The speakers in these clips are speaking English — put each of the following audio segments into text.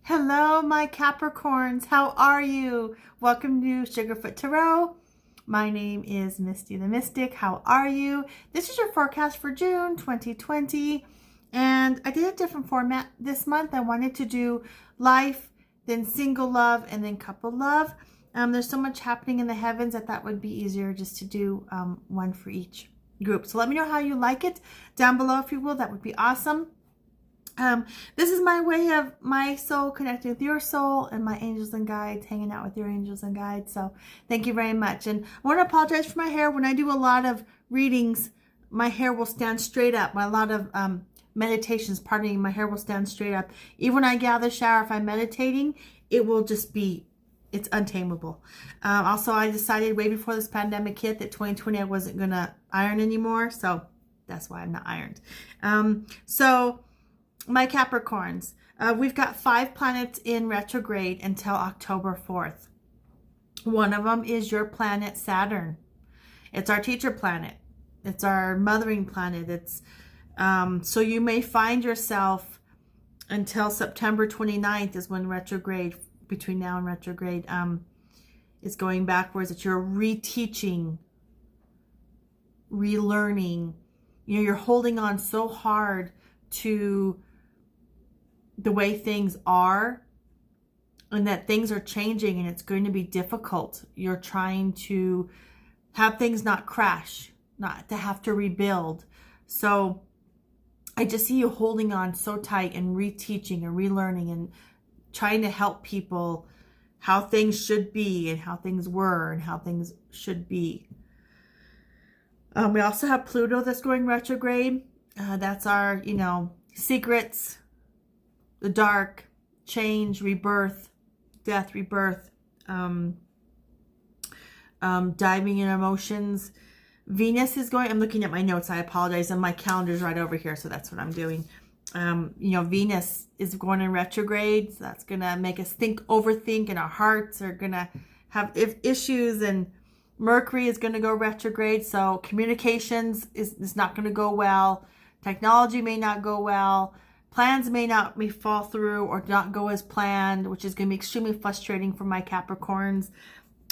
Hello, my Capricorns. How are you? Welcome to Sugarfoot Tarot. My name is Misty the Mystic. How are you? This is your forecast for June 2020. And I did a different format this month. I wanted to do life, then single love, and then couple love. There's so much happening in the heavens. I thought it would be easier just to do one for each group. So let me know how you like it down below, if you will. That would be awesome. This is my way of my soul connecting with your soul and my angels and guides, hanging out with your angels and guides. So thank you very much. And I want to apologize for my hair. When I do a lot of readings, my hair will stand straight up. A lot of meditations, pardon me, my hair will stand straight up. Even when I get out of the shower, if I'm meditating, it will just be, it's untamable. Also, I decided way before this pandemic hit that 2020 I wasn't going to iron anymore. So that's why I'm not ironed. My Capricorns, we've got 5 planets in retrograde until October 4th. One of them is your planet Saturn. It's our teacher planet. It's our mothering planet. It's so you may find yourself until September 29th is when retrograde, between now and retrograde, is going backwards, that you're reteaching, relearning. You know, you're holding on so hard to the way things are, and that things are changing and it's going to be difficult. You're trying to have things not crash, not to have to rebuild. So I just see you holding on so tight and reteaching and relearning and trying to help people how things should be and how things were and how things should be. We also have Pluto that's going retrograde. That's our, secrets, the dark, change, rebirth, death, rebirth, diving in emotions. Venus is going, I'm looking at my notes, I apologize, and my calendar's right over here, so that's what I'm doing. Venus is going in retrograde, so that's going to make us overthink, and our hearts are going to have issues, and Mercury is going to go retrograde, so communications is not going to go well. Technology may not go well. Plans may not fall through or not go as planned, which is going to be extremely frustrating for my Capricorns.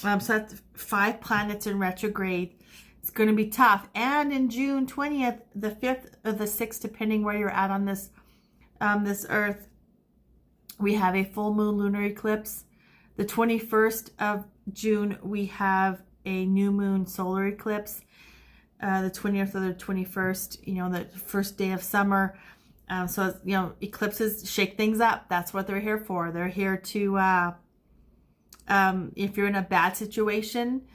So that's 5 planets in retrograde. It's going to be tough. And in June 20th, the 5th or the 6th, depending where you're at on this Earth, we have a full moon lunar eclipse. The 21st of June, we have a new moon solar eclipse. The 20th or the 21st, the first day of summer. So, eclipses shake things up. That's what they're here for. They're here to, if you're in a bad situation,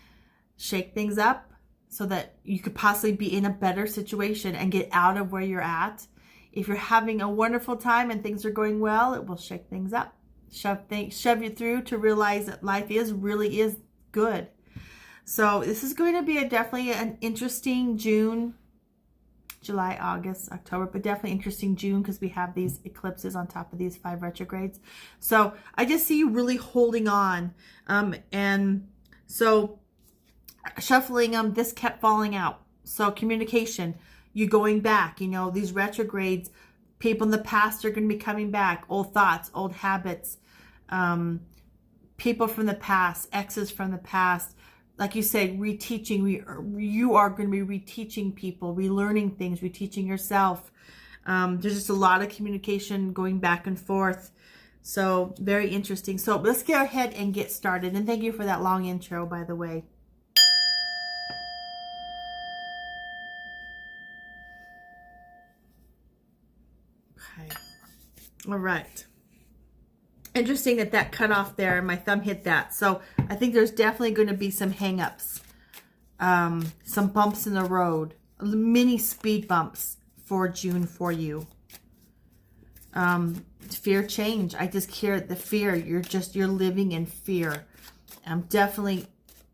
shake things up so that you could possibly be in a better situation and get out of where you're at. If you're having a wonderful time and things are going well, it will shake things up, shove you through to realize that life really is good. So this is going to be definitely an interesting June, July, August, October, but definitely interesting June because we have these eclipses on top of these 5 retrogrades. So I just see you really holding on. And so shuffling them, this kept falling out. So communication, you going back, these retrogrades, people in the past are going to be coming back, old thoughts, old habits, people from the past, exes from the past. Like you said, reteaching, you are going to be reteaching people, relearning things, reteaching yourself. There's just a lot of communication going back and forth. So very interesting. So let's get ahead and get started. And thank you for that long intro, by the way. Okay. All right. Interesting that cut off there and my thumb hit that. So I think there's definitely going to be some hang-ups, some bumps in the road, mini speed bumps for June for you. Fear change. I just hear the fear. You're living in fear. Definitely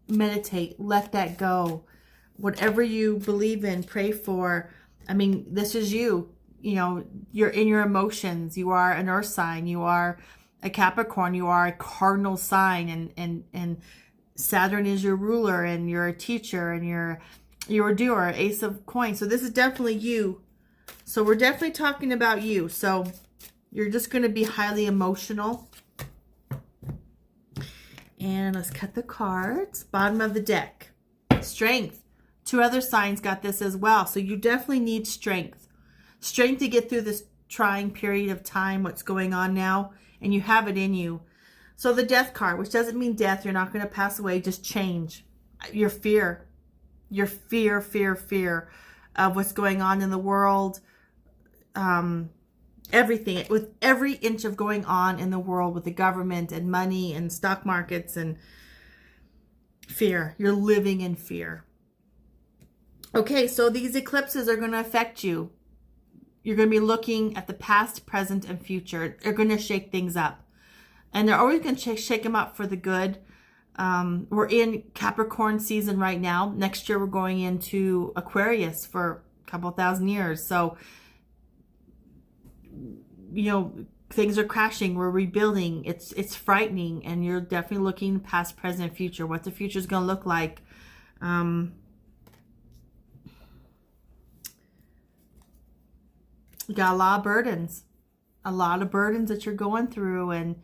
meditate. Let that go. Whatever you believe in, pray for. I mean, this is you. You're in your emotions. You are an earth sign. You are a Capricorn, you are a cardinal sign, and Saturn is your ruler, and you're a teacher, and you're a doer, Ace of Coins. So this is definitely you. So we're definitely talking about you. So You're just going to be highly emotional. And let's cut the cards. Bottom of the deck. Strength. 2 other signs got this as well. So you definitely need strength. Strength to get through this trying period of time, what's going on now. And you have it in you. So the death card, which doesn't mean death. You're not going to pass away. Just change. Your fear. Your fear of what's going on in the world. Everything. With every inch of going on in the world with the government and money and stock markets and fear. You're living in fear. Okay, so these eclipses are going to affect you. You're going to be looking at the past, present, and future. They're going to shake things up. And they're always going to shake them up for the good. We're in Capricorn season right now. Next year, we're going into Aquarius for a couple thousand years. So, you know, things are crashing. We're rebuilding. It's frightening. And you're definitely looking past, present, and future. What the future is going to look like. You got a lot of burdens. A lot of burdens that you're going through. And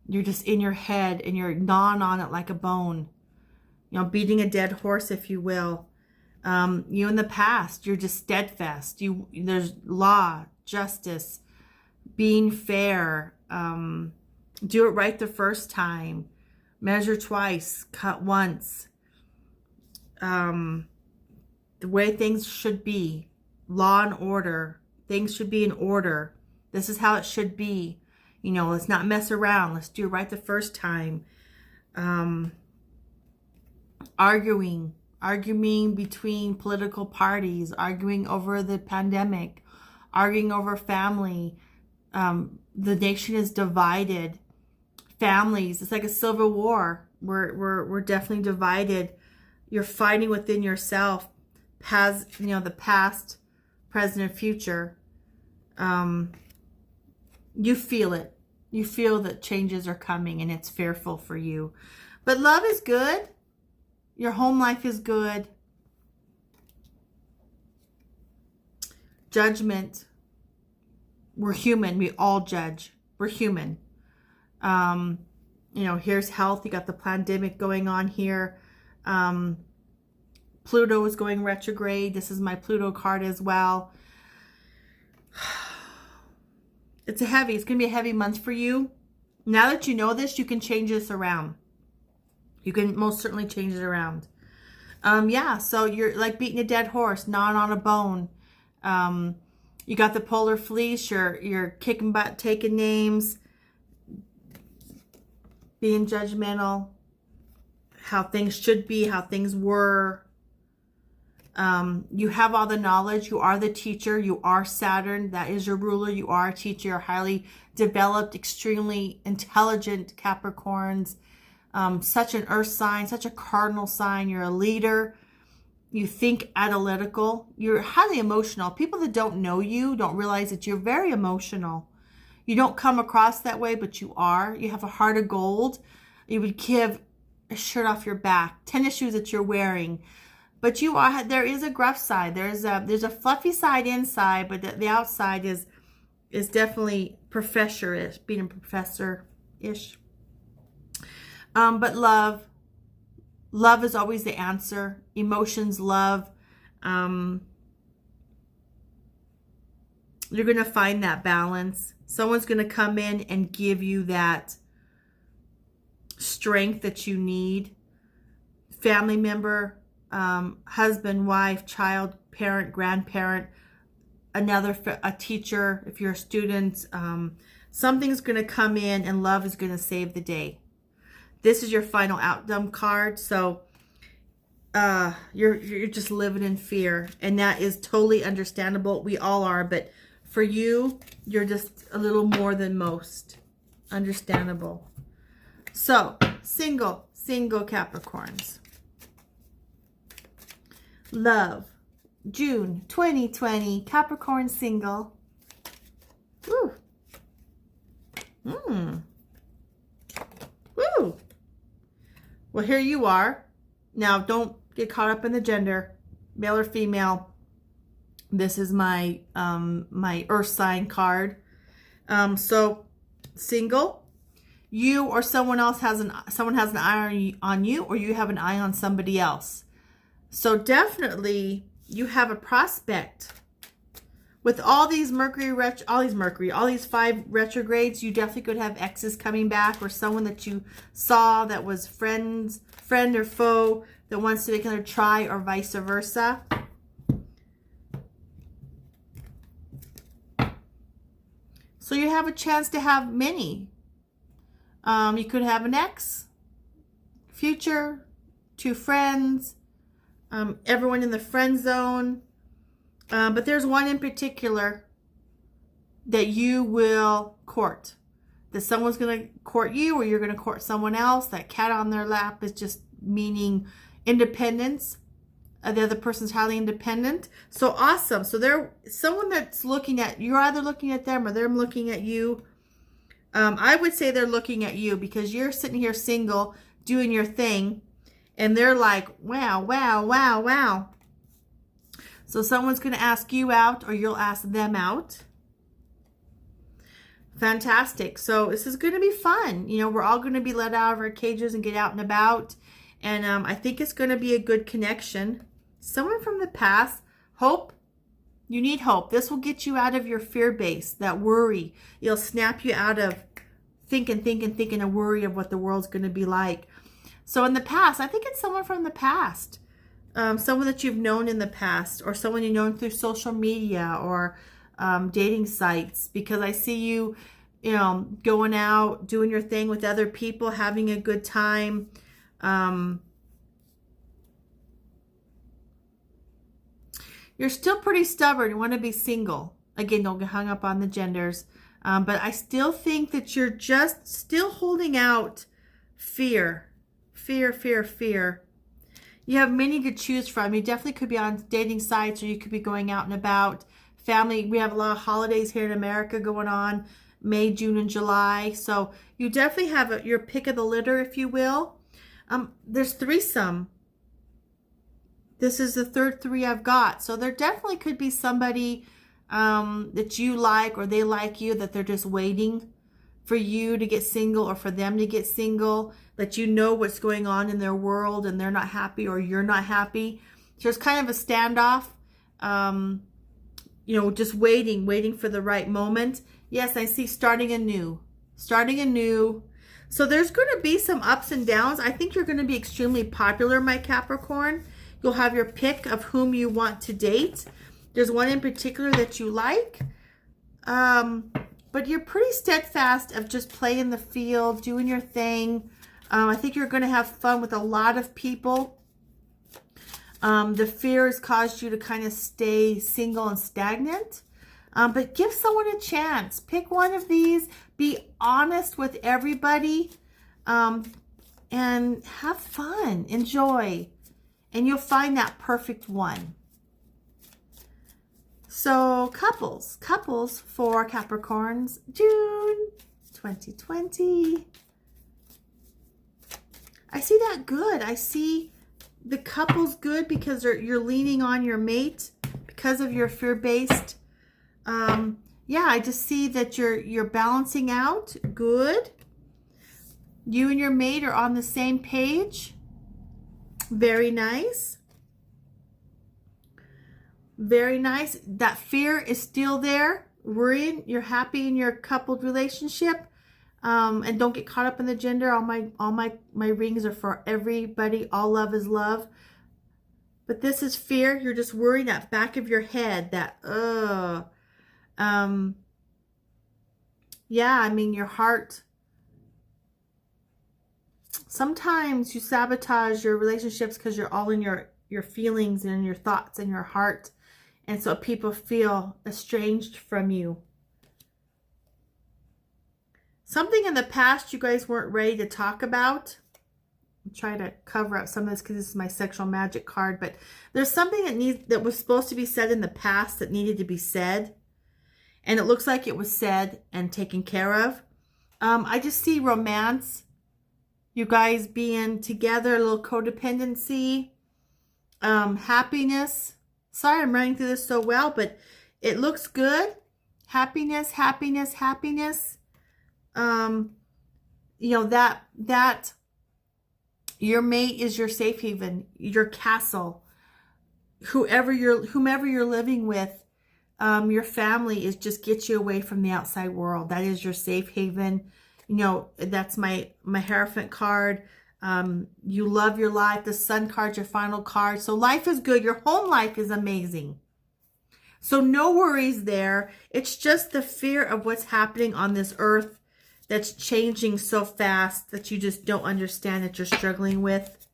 you're just in your head. And you're gnawing on it like a bone. You know, beating a dead horse, if you will. You in the past, you're just steadfast. There's law, justice, being fair. Do it right the first time. Measure twice, cut once. The way things should be. Law and order. Things should be in order. This is how it should be. You know, let's not mess around. Let's do it right the first time. Arguing between political parties, arguing over the pandemic, arguing over family. The nation is divided. Families, it's like a civil war. We're definitely divided. You're fighting within yourself, the past, present, and future. You feel it. You feel that changes are coming, and it's fearful for you. But love is good. Your home life is good. Judgment. We're human. We all judge. We're human. You know, here's health. You got the pandemic going on here. Pluto is going retrograde. This is my Pluto card as well. It's going to be a heavy month for you. Now that you know this, you can change this around. You can most certainly change it around. Yeah, so you're like beating a dead horse, gnawing on a bone. You got the polar fleece. You're kicking butt, taking names, being judgmental, how things should be, how things were. You have all the knowledge. You are the teacher. You are Saturn. That is your ruler. You are a teacher. You're highly developed, extremely intelligent Capricorns. Such an earth sign, such a cardinal sign. You're a leader. You think analytical. You're highly emotional. People that don't know you don't realize that you're very emotional. You don't come across that way, but you are. You have a heart of gold. You would give a shirt off your back, tennis shoes that you're wearing. But you are. There is a gruff side. There's a fluffy side inside, but the outside is definitely professor-ish, being a professor-ish. But love is always the answer. Emotions, love. You're going to find that balance. Someone's going to come in and give you that strength that you need. Family member, husband, wife, child, parent, grandparent, a teacher, if you're a student. Something's going to come in and love is going to save the day. This is your final outcome card. So you're just living in fear, and that is totally understandable. We all are, but for you, you're just a little more than most. Understandable. So single Capricorns. Love, June 2020, Capricorn single. Woo. Woo. Well, here you are. Now, don't get caught up in the gender, male or female. This is my my earth sign card. So single, you or someone else has an eye on you, or you have an eye on somebody else. So definitely you have a prospect. With all these all these 5 retrogrades, you definitely could have exes coming back, or someone that you saw that was friend or foe that wants to make another try, or vice versa. So you have a chance to have many. You could have an ex, future, 2 friends, everyone in the friend zone. But there's one in particular that you will court. That someone's going to court you, or you're going to court someone else. That cat on their lap is just meaning independence. The other person's highly independent. So awesome. So they're someone that's looking at, you're either looking at them or they're looking at you. I would say they're looking at you because you're sitting here single, doing your thing. And they're like, wow, wow, wow, wow. So someone's going to ask you out, or you'll ask them out. Fantastic. So this is going to be fun. You know, we're all going to be let out of our cages and get out and about. And I think it's going to be a good connection. Someone from the past. Hope. You need hope. This will get you out of your fear base, that worry. It'll snap you out of thinking a worry of what the world's going to be like. So in the past, I think it's someone from the past. Someone that you've known in the past, or someone you've known through social media or dating sites, because I see you, you know, going out, doing your thing with other people, having a good time. You're still pretty stubborn. You want to be single. Again, don't get hung up on the genders. But I still think that you're just still holding out fear. Fear. You have many to choose from. You definitely could be on dating sites, or you could be going out and about. Family, we have a lot of holidays here in America going on. May, June, and July. So you definitely have your pick of the litter, if you will. There's threesome. This is the third 3 I've got. So there definitely could be somebody that you like, or they like you, that they're just waiting for you to get single, or for them to get single, that you know what's going on in their world and they're not happy, or you're not happy. So it's kind of a standoff, you know, just waiting for the right moment. Yes, I see starting anew. So there's going to be some ups and downs. I think you're going to be extremely popular, my Capricorn. You'll have your pick of whom you want to date. There's one in particular that you like. But you're pretty steadfast of just playing the field, doing your thing. I think you're going to have fun with a lot of people. The fear has caused you to kind of stay single and stagnant. But give someone a chance. Pick one of these. Be honest with everybody. And have fun. Enjoy. And you'll find that perfect one. So couples for Capricorns, June 2020. I see that good. I see the couples good because you're leaning on your mate because of your fear-based. Yeah, I just see that you're balancing out. Good. You and your mate are on the same page. Very nice. Very nice. That fear is still there. Worrying. You're happy in your coupled relationship. And don't get caught up in the gender. All my rings are for everybody. All love is love. But this is fear. You're just worrying that back of your head. That yeah, I mean your heart. Sometimes you sabotage your relationships because you're all in your feelings and your thoughts and your heart. And so people feel estranged from you. Something in the past you guys weren't ready to talk about. I'm trying to cover up some of this because this is my sexual magic card. But there's something that was supposed to be said in the past that needed to be said. And it looks like it was said and taken care of. I just see romance. You guys being together, a little codependency. Happiness. Sorry I'm running through this so well, but it looks good. Happiness, happiness, happiness. You know, that your mate is your safe haven, your castle. Whomever you're living with, your family is just get you away from the outside world. That is your safe haven. You know, that's my Hierophant card. You love your life. The Sun card's your final card. So life is good. Your home life is amazing. So no worries there. It's just the fear of what's happening on this earth that's changing so fast that you just don't understand, that you're struggling with,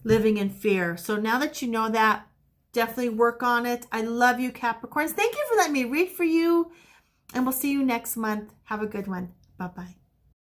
living in fear. So now that you know that, definitely work on it. I love you, Capricorns. Thank you for letting me read for you. And we'll see you next month. Have a good one. Bye-bye.